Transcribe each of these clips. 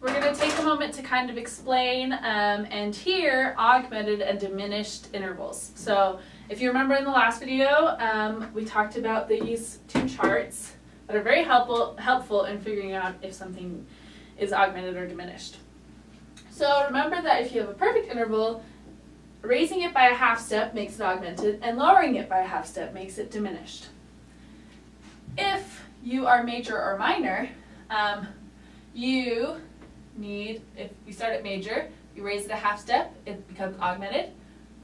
we're going to take a moment to kind of explain and hear augmented and diminished intervals. So if you remember in the last video, we talked about these two charts that are very helpful in figuring out if something is augmented or diminished. So remember that if you have a perfect interval, raising it by a half step makes it augmented, and lowering it by a half step makes it diminished. If you are major or minor, if you start at major, you raise it a half step, it becomes augmented.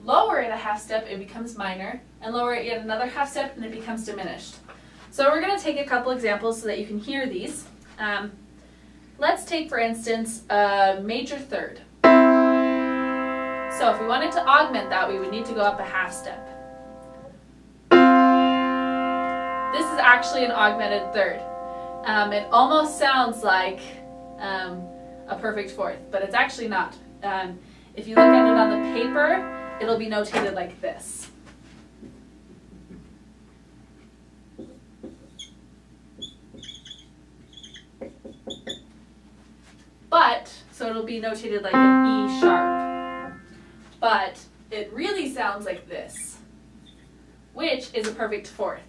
Lower it a half step, it becomes minor, and lower it yet another half step, and it becomes diminished. So we're going to take a couple examples so that you can hear these. Let's take, for instance, a major third. So if we wanted to augment that, we would need to go up a half step. This is actually an augmented third. It almost sounds like a perfect fourth, but it's actually not. If you look at it on the paper, it'll be notated like this. So it'll be notated like an E sharp. But it really sounds like this, which is a perfect fourth.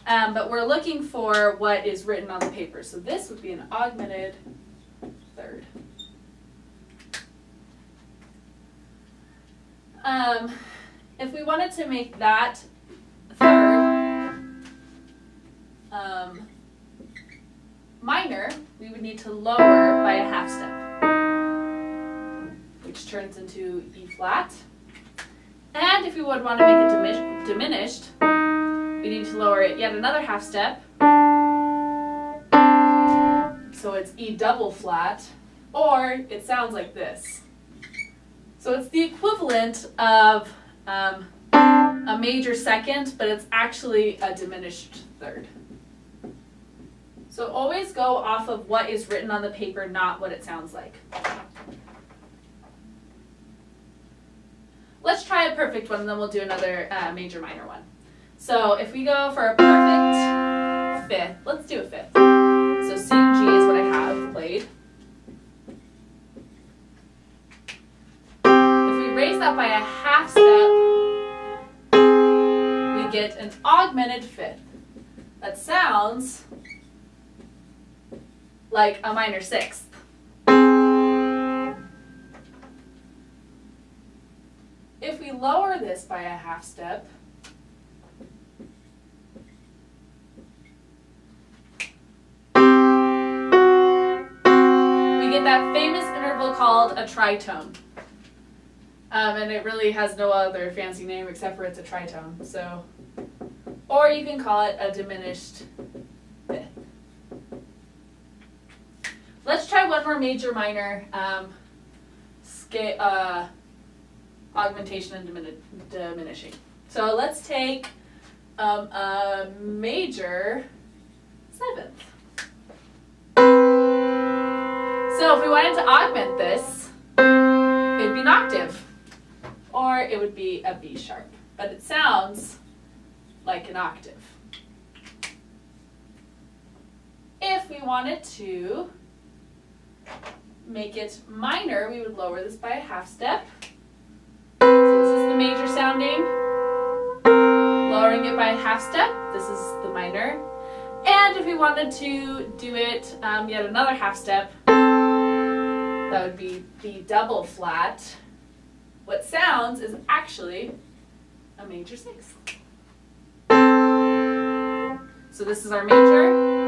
But we're looking for what is written on the paper. So this would be an augmented third. If we wanted to make that third minor, we would need to lower by a half step, which turns into E flat. And if we would want to make it diminished, we need to lower it yet another half step, so it's E double flat, or it sounds like this. So it's the equivalent of a major second, but it's actually a diminished third. So always go off of what is written on the paper, not what it sounds like. Let's try a perfect one, and then we'll do another major minor one. So if we go for a perfect fifth, let's do a fifth. So C and G is what I have played. If we raise that by a half step, we get an augmented fifth. That sounds like a minor sixth. If we lower this by a half step, we get that famous interval called a tritone. And it really has no other fancy name except for it's a tritone. So, or you can call it a diminished fifth. Let's try one more major minor augmentation and diminishing. So let's take a major seventh. So if we wanted to augment this, it would be an octave, or it would be a B sharp, but it sounds like an octave. If we wanted to make it minor, we would lower this by a half step. So this is the major sounding. Lowering it by a half step, this is the minor. And if we wanted to do it yet another half step, that would be B double flat. What sounds is actually a major sixth. So this is our major.